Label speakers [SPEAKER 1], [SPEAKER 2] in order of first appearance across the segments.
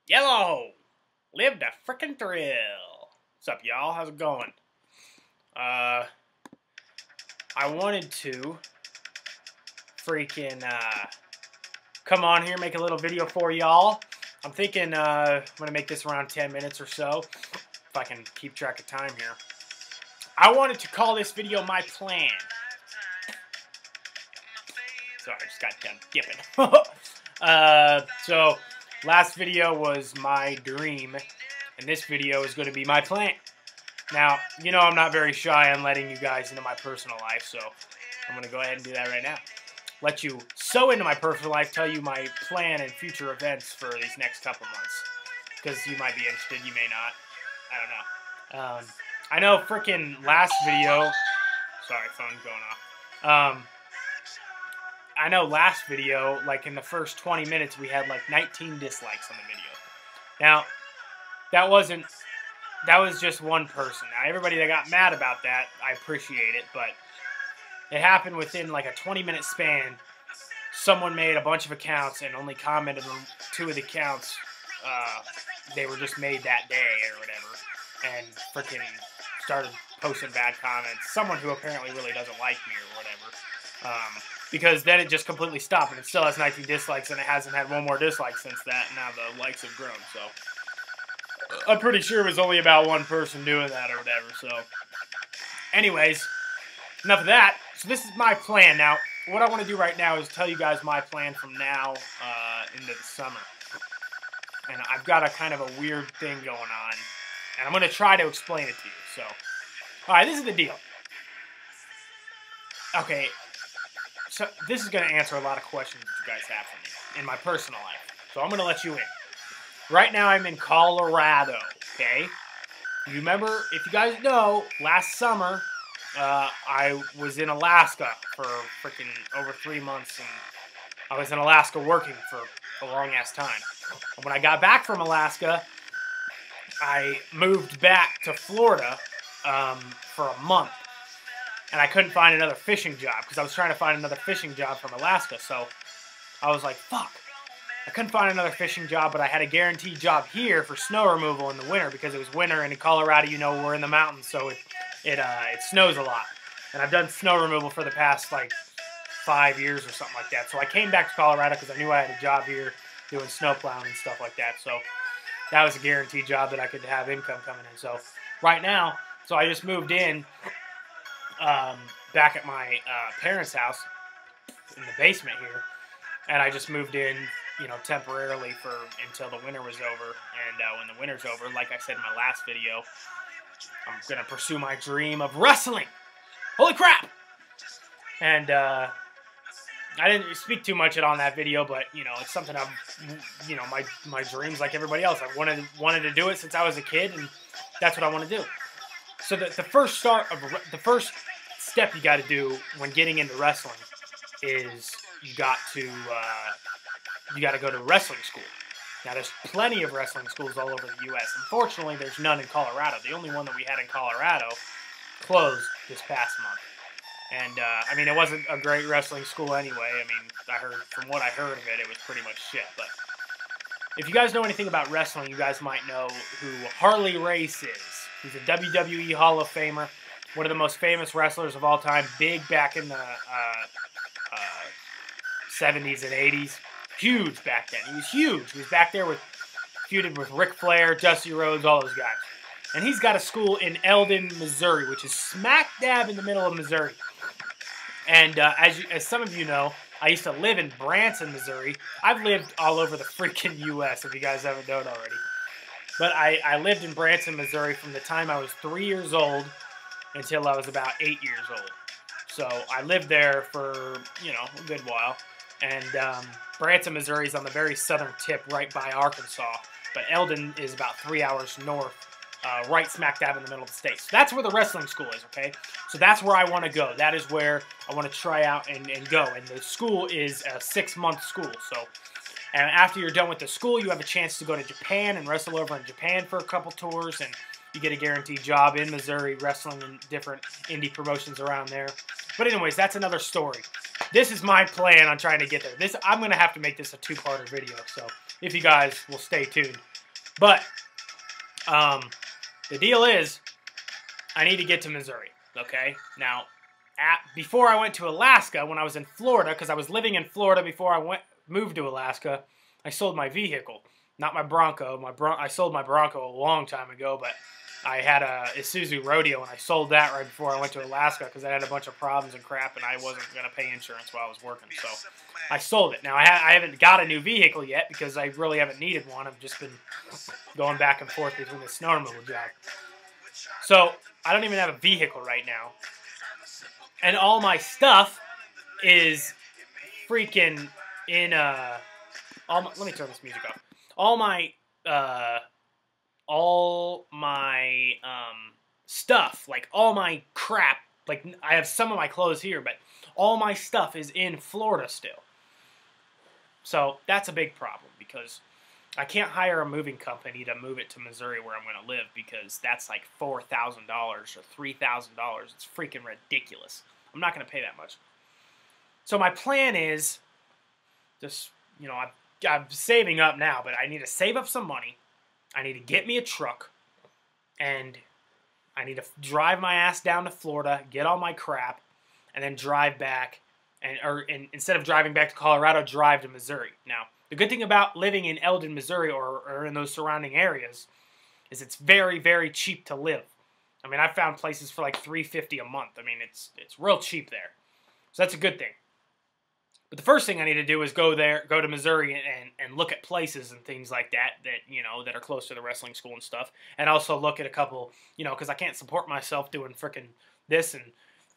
[SPEAKER 1] Yellow! Live the frickin' thrill. What's up, y'all? How's it going? I wanted to freaking come on here, make a little video for y'all. I'm thinking I'm going to make this around 10 minutes or so, if I can keep track of time here. I wanted to call this video My Plan. Sorry, I just got done dipping. So, last video was my dream, and this video is going to be my plan. Now, you know I'm not very shy on letting you guys into my personal life, so I'm going to go ahead and do that right now. Let you so into my personal life, tell you my plan and future events for these next couple months. Because you might be interested, you may not. I don't know. I know freaking last video... Sorry, phone's going off. I know last video, like in the first 20 minutes, we had like 19 dislikes on the video. Now, that was just one person. Now, everybody that got mad about that, I appreciate it, but it happened within like a 20-minute span. Someone made a bunch of accounts and only commented on 2 of the accounts. They were just made that day or whatever, and freaking started posting bad comments. Someone who apparently really doesn't like me or whatever. Because then it just completely stopped, and it still has 19 dislikes, and it hasn't had one more dislike since that, and now the likes have grown, so... I'm pretty sure it was only about one person doing that or whatever, so... Anyways, enough of that. So this is my plan. Now, what I want to do right now is tell you guys my plan from now into the summer. And I've got a kind of a weird thing going on, and I'm going to try to explain it to you, so... Alright, this is the deal. Okay... So, this is going to answer a lot of questions that you guys have for me in my personal life. So, I'm going to let you in. Right now, I'm in Colorado, okay? You remember, if you guys know, last summer, I was in Alaska for freaking over 3 months, and I was in Alaska working for a long-ass time. And when I got back from Alaska, I moved back to Florida for a month. And I couldn't find another fishing job because I was trying to find another fishing job from Alaska. So I was like, fuck. I couldn't find another fishing job, but I had a guaranteed job here for snow removal in the winter because it was winter, and in Colorado, you know, we're in the mountains, so it snows a lot. And I've done snow removal for the past, like, 5 years or something like that. So I came back to Colorado because I knew I had a job here doing snow plowing and stuff like that. So that was a guaranteed job that I could have income coming in. So right now, so I just moved in. Back at my parents' house in the basement here, and I just moved in, you know, temporarily until the winter was over. And when the winter's over, like I said in my last video, I'm gonna pursue my dream of wrestling. Holy crap! And I didn't speak too much on that video, but you know, it's something you know, my dreams like everybody else. I wanted to do it since I was a kid, and that's what I want to do. So the first step you got to do when getting into wrestling is you got to go to wrestling school. Now there's plenty of wrestling schools all over the U.S. Unfortunately, there's none in Colorado. The only one that we had in Colorado closed this past month. And I mean, it wasn't a great wrestling school anyway. I mean, from what I heard of it, it was pretty much shit. But if you guys know anything about wrestling, you guys might know who Harley Race is. He's a WWE Hall of Famer, one of the most famous wrestlers of all time, big back in the 70s and 80s. Huge back then. He was huge. He was back there feuded with Ric Flair, Dusty Rhodes, all those guys. And he's got a school in Eldon, Missouri, which is smack dab in the middle of Missouri. And as some of you know, I used to live in Branson, Missouri. I've lived all over the freaking U.S., if you guys haven't known already. But I lived in Branson, Missouri from the time I was 3 years old until I was about 8 years old. So I lived there for, you know, a good while. And Branson, Missouri is on the very southern tip right by Arkansas. But Eldon is about 3 hours north, right smack dab in the middle of the state. So that's where the wrestling school is, okay? So that's where I want to go. That is where I want to try out and go. And the school is a 6-month school, so... And after you're done with the school, you have a chance to go to Japan and wrestle over in Japan for a couple tours, and you get a guaranteed job in Missouri wrestling in different indie promotions around there. But anyways, that's another story. This is my plan on trying to get there. I'm going to have to make this a 2-parter video, so if you guys will stay tuned. But the deal is, I need to get to Missouri, okay? Now, before I went to Alaska, when I was in Florida, because I was living in Florida before I moved to Alaska, I sold my vehicle. Not my Bronco. I sold my Bronco a long time ago, but I had a Isuzu Rodeo, and I sold that right before I went to Alaska because I had a bunch of problems and crap, and I wasn't going to pay insurance while I was working, so I sold it. Now, I haven't got a new vehicle yet because I really haven't needed one. I've just been going back and forth between the snow removal job. So, I don't even have a vehicle right now. And all my stuff is freaking in, let me turn this music off. All my stuff, like all my crap, like I have some of my clothes here, but all my stuff is in Florida still. So that's a big problem because I can't hire a moving company to move it to Missouri where I'm going to live because that's like $4,000 or $3,000. It's freaking ridiculous. I'm not going to pay that much. So my plan is just, you know, I'm saving up now, but I need to save up some money. I need to get me a truck, and I need to drive my ass down to Florida, get all my crap, and then drive back, and instead of driving back to Colorado, drive to Missouri. Now, the good thing about living in Eldon, Missouri, or in those surrounding areas, is it's very, very cheap to live. I mean, I found places for like $350 a month. I mean, it's real cheap there, so that's a good thing. But the first thing I need to do is go to Missouri and look at places and things like that you know, that are close to the wrestling school and stuff. And also look at a couple, you know, because I can't support myself doing frickin' this and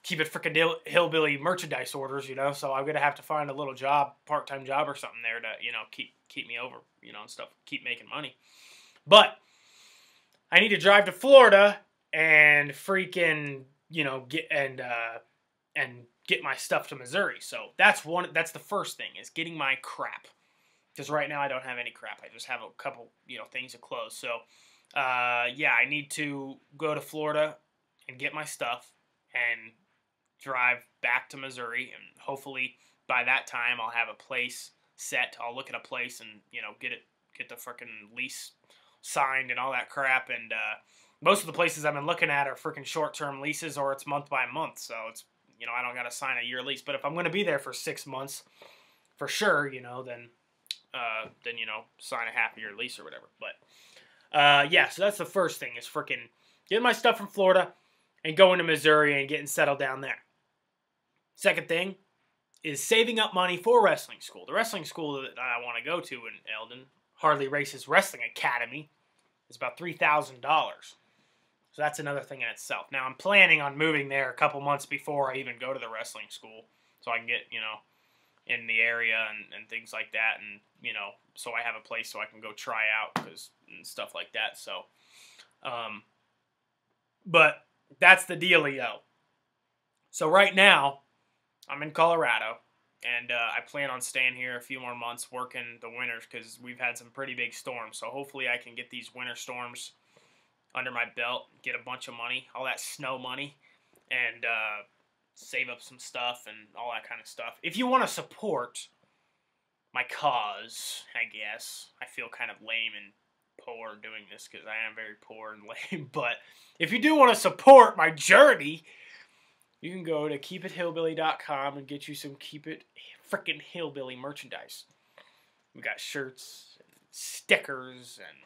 [SPEAKER 1] keep it frickin' hillbilly merchandise orders, you know. So I'm going to have to find a little job, part-time job or something there to, you know, keep me over, you know, and stuff, keep making money. But I need to drive to Florida and freaking, you know, get my stuff to Missouri. So that's the first thing, is getting my crap. Because right now I don't have any crap. I just have a couple, you know, things of clothes. So, yeah, I need to go to Florida and get my stuff and drive back to Missouri. And hopefully by that time I'll have a place set. I'll look at a place and, you know, get the frickin' lease signed and all that crap. And most of the places I've been looking at are frickin' short-term leases, or it's month by month. So it's, you know, I don't got to sign a year lease. But if I'm going to be there for 6 months, for sure, you know, then you know, sign a half-year lease or whatever. But, yeah, so that's the first thing, is freaking getting my stuff from Florida and going to Missouri and getting settled down there. Second thing is saving up money for wrestling school. The wrestling school that I want to go to in Eldon, Harley Race's Wrestling Academy, is about $3,000. So that's another thing in itself. Now, I'm planning on moving there a couple months before I even go to the wrestling school, so I can get, you know, in the area and things like that, and, you know, so I have a place so I can go try out and stuff like that. So, but that's the dealio. So right now, I'm in Colorado, and I plan on staying here a few more months working the winters because we've had some pretty big storms. So hopefully I can get these winter storms under my belt, get a bunch of money, all that snow money, and save up some stuff and all that kind of stuff. If you want to support my cause, I guess, I feel kind of lame and poor doing this because I am very poor and lame, but if you do want to support my journey, you can go to keepithillbilly.com and get you some Keep It Frickin' Hillbilly merchandise. We got shirts and stickers and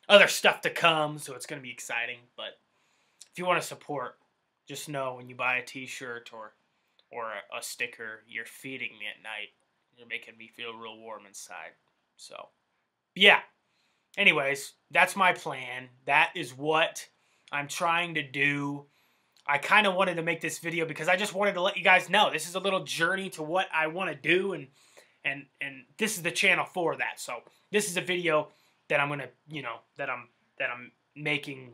[SPEAKER 1] other stuff to come, so it's going to be exciting. But if you want to support, just know when you buy a t-shirt or a sticker, you're feeding me at night. You're making me feel real warm inside. So, yeah. Anyways, that's my plan. That is what I'm trying to do. I kind of wanted to make this video because I just wanted to let you guys know this is a little journey to what I want to do, and this is the channel for that. So this is a video that I'm gonna, you know, that I'm making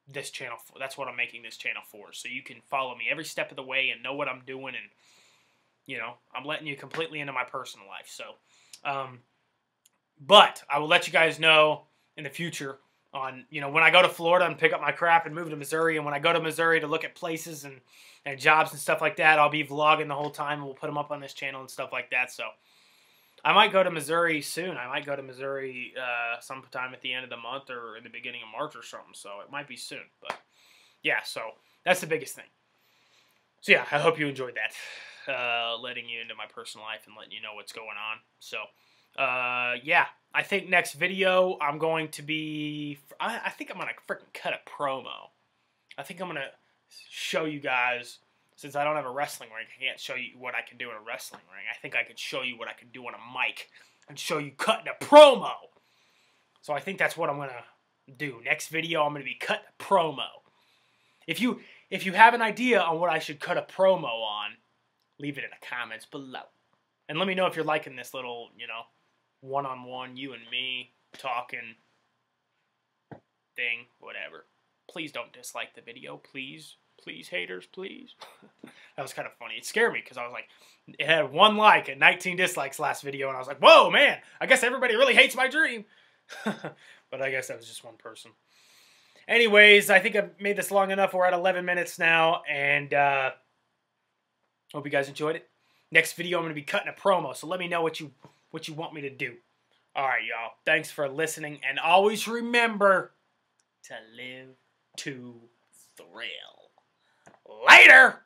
[SPEAKER 1] this channel for. That's what I'm making this channel for. So you can follow me every step of the way and know what I'm doing, and, you know, I'm letting you completely into my personal life. So, but I will let you guys know in the future on, you know, when I go to Florida and pick up my crap and move to Missouri, and when I go to Missouri to look at places and jobs and stuff like that, I'll be vlogging the whole time, and we'll put them up on this channel and stuff like that. So I might go to Missouri soon. I might go to Missouri sometime at the end of the month or in the beginning of March or something. So it might be soon. But yeah, so that's the biggest thing. So yeah, I hope you enjoyed that. Letting you into my personal life and letting you know what's going on. So yeah, I think next video I'm going to be... I think I'm going to freaking cut a promo. I think I'm going to show you guys... Since I don't have a wrestling ring, I can't show you what I can do in a wrestling ring. I think I could show you what I can do on a mic and show you cutting a promo. So I think that's what I'm going to do. Next video, I'm going to be cutting a promo. If you have an idea on what I should cut a promo on, leave it in the comments below. And let me know if you're liking this little, you know, one-on-one, you and me, talking thing, whatever. Please don't dislike the video, please. Please, haters, please. That was kind of funny. It scared me because I was like, it had 1 like and 19 dislikes last video, and I was like, whoa, man, I guess everybody really hates my dream. But I guess that was just one person. Anyways, I think I've made this long enough. We're at 11 minutes now, and hope you guys enjoyed it. Next video, I'm going to be cutting a promo, so let me know what you want me to do. All right, y'all. Thanks for listening, and always remember to live to thrill. Later!